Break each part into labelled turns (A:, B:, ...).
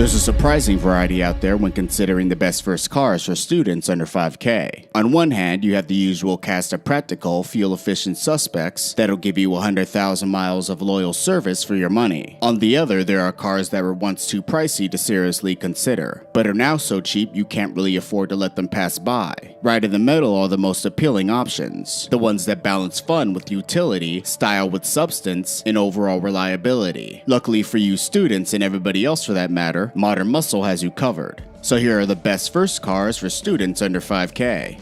A: There's a surprising variety out there when considering the best first cars for students under 5K. On one hand, you have the usual cast of practical, fuel-efficient suspects that'll give you 100,000 miles of loyal service for your money. On the other, there are cars that were once too pricey to seriously consider, but are now so cheap you can't really afford to let them pass by. Right in the middle are the most appealing options, the ones that balance fun with utility, style with substance, and overall reliability. Luckily for you students and everybody else for that matter, Modern Muscle has you covered. So here are the best first cars for students under 5K.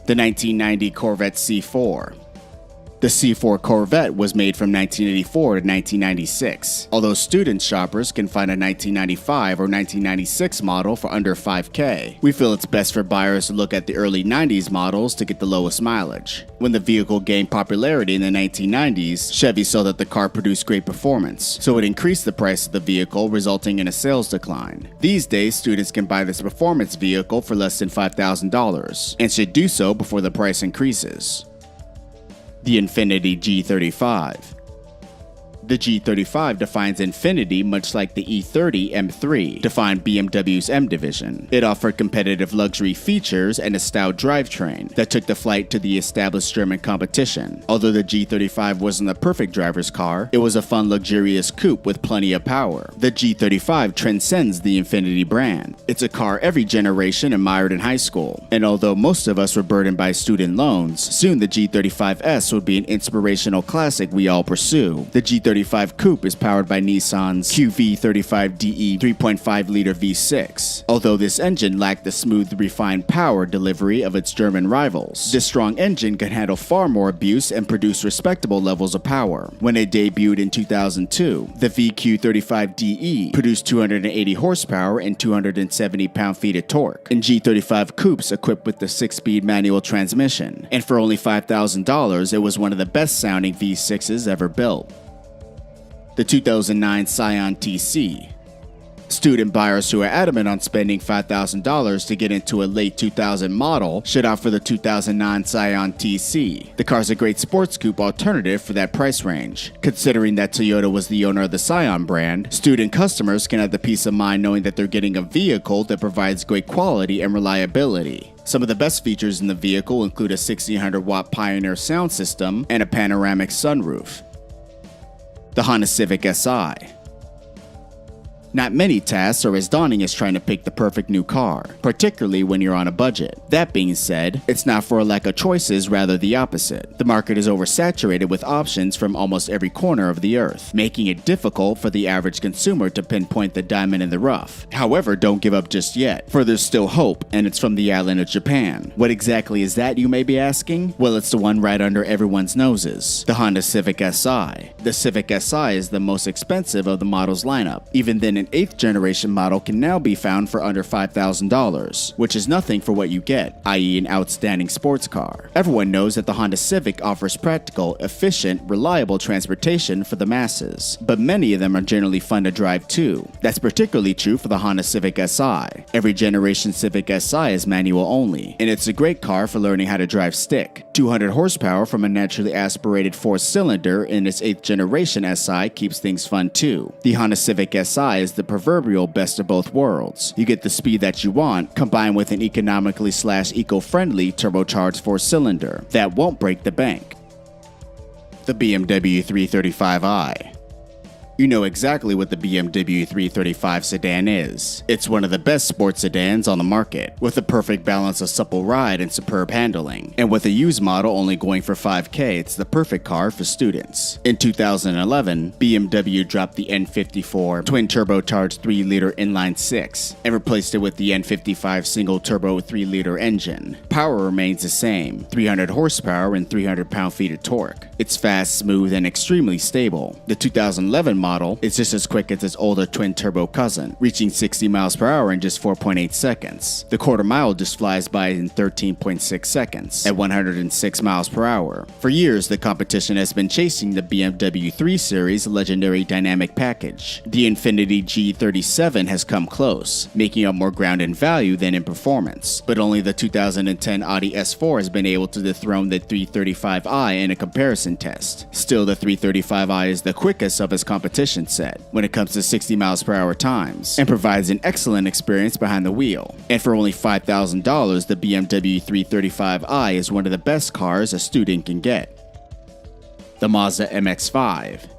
A: The 1990 Corvette C4. The C4 Corvette was made from 1984 to 1996, although student shoppers can find a 1995 or 1996 model for under 5K. We feel it's best for buyers to look at the early 90s models to get the lowest mileage. When the vehicle gained popularity in the 1990s, Chevy saw that the car produced great performance, so it increased the price of the vehicle, resulting in a sales decline. These days, students can buy this performance vehicle for less than $5,000, and should do so before the price increases. The Infiniti G35. The G35 defines Infiniti much like the E30 M3 defined BMW's M division. It offered competitive luxury features and a stout drivetrain that took the flight to the established German competition. Although the G35 wasn't the perfect driver's car, it was a fun, luxurious coupe with plenty of power. The G35 transcends the Infiniti brand. It's a car every generation admired in high school, and although most of us were burdened by student loans, soon the G35S would be an inspirational classic we all pursue. The G35 Coupe is powered by Nissan's QV35DE 3.5-liter V6. Although this engine lacked the smooth, refined power delivery of its German rivals, this strong engine can handle far more abuse and produce respectable levels of power. When it debuted in 2002, the VQ35DE produced 280 horsepower and 270 pound-feet of torque, and G35 Coupes equipped with the 6-speed manual transmission. And for only $5,000, it was one of the best-sounding V6s ever built. The 2009 Scion TC. Student buyers who are adamant on spending $5,000 to get into a late 2000 model should opt for the 2009 Scion TC. The car's a great sports coupe alternative for that price range. Considering that Toyota was the owner of the Scion brand, student customers can have the peace of mind knowing that they're getting a vehicle that provides great quality and reliability. Some of the best features in the vehicle include a 1600-watt Pioneer sound system and a panoramic sunroof. The Honda Civic Si. Not many tasks are as daunting as trying to pick the perfect new car, particularly when you're on a budget. That being said, it's not for a lack of choices, rather the opposite. The market is oversaturated with options from almost every corner of the earth, making it difficult for the average consumer to pinpoint the diamond in the rough. However, don't give up just yet, for there's still hope, and it's from the island of Japan. What exactly is that, you may be asking? Well, it's the one right under everyone's noses, the Honda Civic Si. The Civic Si is the most expensive of the model's lineup. Even then, an 8th generation model can now be found for under $5,000, which is nothing for what you get, i.e. an outstanding sports car. Everyone knows that the Honda Civic offers practical, efficient, reliable transportation for the masses, but many of them are generally fun to drive too. That's particularly true for the Honda Civic Si. Every generation Civic Si is manual only, and it's a great car for learning how to drive stick. 200 horsepower from a naturally aspirated 4-cylinder in its 8th generation Si keeps things fun too. The Honda Civic Si is the proverbial best of both worlds. You get the speed that you want, combined with an economically/eco-friendly turbocharged 4-cylinder that won't break the bank. The BMW 335i. You know exactly what the BMW 335 sedan is. It's one of the best sports sedans on the market, with a perfect balance of supple ride and superb handling. And with a used model only going for $5K, it's the perfect car for students. In 2011, BMW dropped the N54 twin-turbocharged 3-liter inline-6 and replaced it with the N55 single-turbo 3-liter engine. Power remains the same, 300 horsepower and 300 pound-feet of torque. It's fast, smooth, and extremely stable. The 2011 model is just as quick as its older twin-turbo cousin, reaching 60 miles per hour in just 4.8 seconds. The quarter mile just flies by in 13.6 seconds at 106 miles per hour. For years, the competition has been chasing the BMW 3 Series legendary dynamic package. The Infiniti G37 has come close, making up more ground in value than in performance, but only the 2010 Audi S4 has been able to dethrone the 335i in a comparison test. Still, the 335i is the quickest of its competition competition set when it comes to 60 miles per hour times and provides an excellent experience behind the wheel. And for only $5,000, the BMW 335i is one of the best cars a student can get. The Mazda MX-5.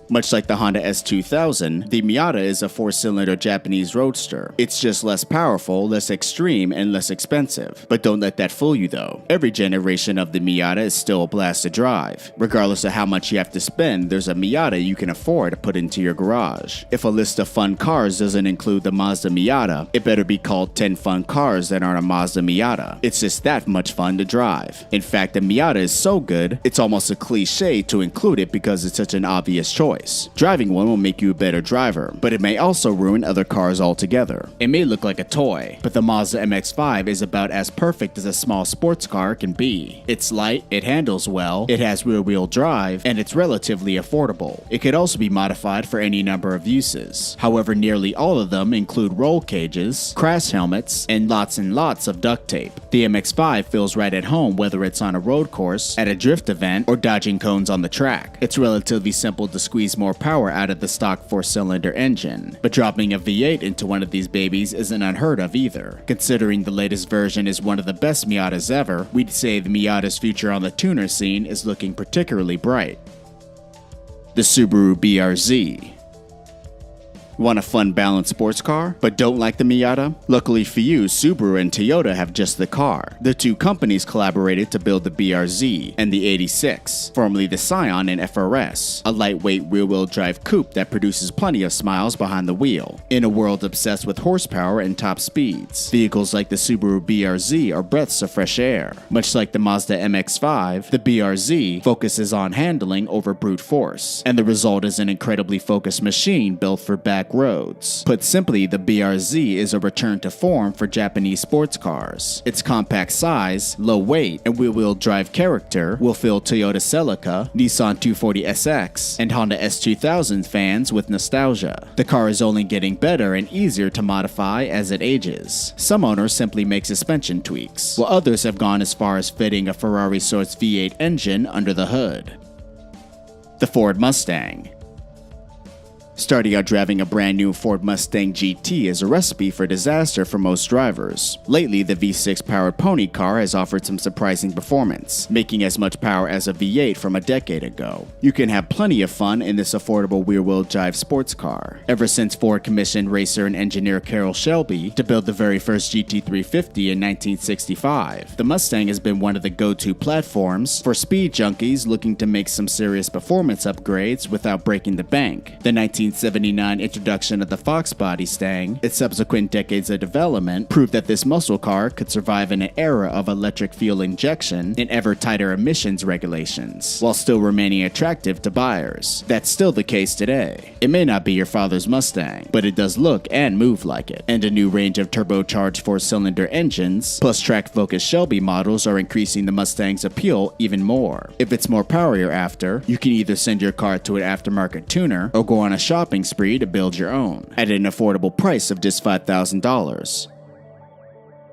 A: Much like the Honda S2000, the Miata is a 4-cylinder Japanese roadster. It's just less powerful, less extreme, and less expensive. But don't let that fool you though. Every generation of the Miata is still a blast to drive. Regardless of how much you have to spend, there's a Miata you can afford to put into your garage. If a list of fun cars doesn't include the Mazda Miata, it better be called 10 fun cars that aren't a Mazda Miata. It's just that much fun to drive. In fact, the Miata is so good, it's almost a cliche to include it because it's such an obvious choice. Driving one will make you a better driver, but it may also ruin other cars altogether. It may look like a toy, but the Mazda MX-5 is about as perfect as a small sports car can be. It's light, it handles well, it has rear-wheel drive, and it's relatively affordable. It could also be modified for any number of uses. However, nearly all of them include roll cages, crash helmets, and lots of duct tape. The MX-5 feels right at home whether it's on a road course, at a drift event, or dodging cones on the track. It's relatively simple to squeeze more power out of the stock 4-cylinder engine, but dropping a V8 into one of these babies isn't unheard of either. Considering the latest version is one of the best Miatas ever, we'd say the Miata's future on the tuner scene is looking particularly bright. The Subaru BRZ. Want a fun, balanced sports car, but don't like the Miata? Luckily for you, Subaru and Toyota have just the car. The two companies collaborated to build the BRZ and the 86, formerly the Scion and FRS, a lightweight rear-wheel drive coupe that produces plenty of smiles behind the wheel. In a world obsessed with horsepower and top speeds, vehicles like the Subaru BRZ are breaths of fresh air. Much like the Mazda MX-5, the BRZ focuses on handling over brute force, and the result is an incredibly focused machine built for back roads. Put simply, the BRZ is a return to form for Japanese sports cars. Its compact size, low weight, and wheel-wheel drive character will fill Toyota Celica, Nissan 240SX, and Honda S2000 fans with nostalgia. The car is only getting better and easier to modify as it ages. Some owners simply make suspension tweaks, while others have gone as far as fitting a Ferrari source V8 engine under the hood. The Ford Mustang. Starting out driving a brand new Ford Mustang GT is a recipe for disaster for most drivers. Lately, the V6 powered pony car has offered some surprising performance, making as much power as a V8 from a decade ago. You can have plenty of fun in this affordable rear-wheel drive sports car. Ever since Ford commissioned racer and engineer Carroll Shelby to build the very first GT350 in 1965, the Mustang has been one of the go-to platforms for speed junkies looking to make some serious performance upgrades without breaking the bank. The 1979 introduction of the Fox body stang, its subsequent decades of development, proved that this muscle car could survive in an era of electric fuel injection and ever tighter emissions regulations, while still remaining attractive to buyers. That's still the case today. It may not be your father's Mustang, but it does look and move like it. And a new range of turbocharged 4-cylinder engines, plus track-focused Shelby models are increasing the Mustang's appeal even more. If it's more power you're after, you can either send your car to an aftermarket tuner or go on a shopping spree to build your own, at an affordable price of just $5,000.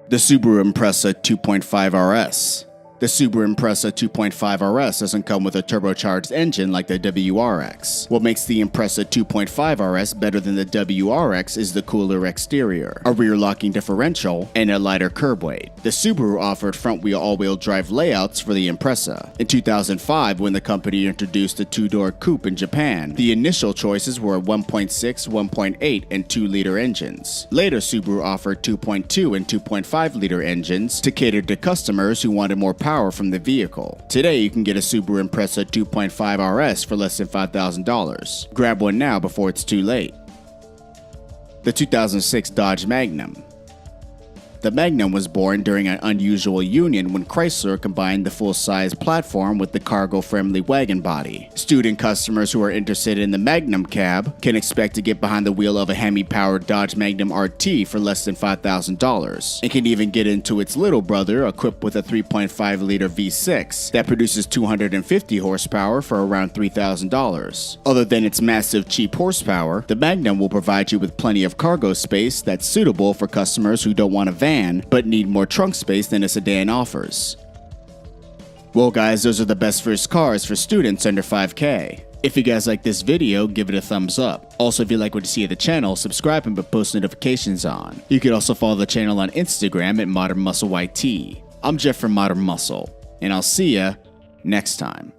A: The Subaru Impreza 2.5 RS. The Subaru Impreza 2.5 RS doesn't come with a turbocharged engine like the WRX. What makes the Impreza 2.5 RS better than the WRX is the cooler exterior, a rear-locking differential, and a lighter curb weight. The Subaru offered front-wheel all-wheel drive layouts for the Impreza. In 2005, when the company introduced the two-door coupe in Japan, the initial choices were 1.6, 1.8, and 2-liter engines. Later, Subaru offered 2.2 and 2.5-liter engines to cater to customers who wanted more power from the vehicle. Today, you can get a Subaru Impreza 2.5 RS for less than $5,000. Grab one now before it's too late. The 2006 Dodge Magnum. The Magnum was born during an unusual union when Chrysler combined the full-size platform with the cargo-friendly wagon body. Student customers who are interested in the Magnum cab can expect to get behind the wheel of a Hemi-powered Dodge Magnum RT for less than $5,000, and can even get into its little brother equipped with a 3.5-liter V6 that produces 250 horsepower for around $3,000. Other than its massive cheap horsepower, the Magnum will provide you with plenty of cargo space that's suitable for customers who don't want a van but need more trunk space than a sedan offers. Well guys, those are the best first cars for students under $5K. If you guys like this video, give it a thumbs up. Also, if you like what you see of the channel, subscribe and put post notifications on. You can also follow the channel on Instagram at Modern Muscle YT. I'm Jeff from Modern Muscle, and I'll see ya next time.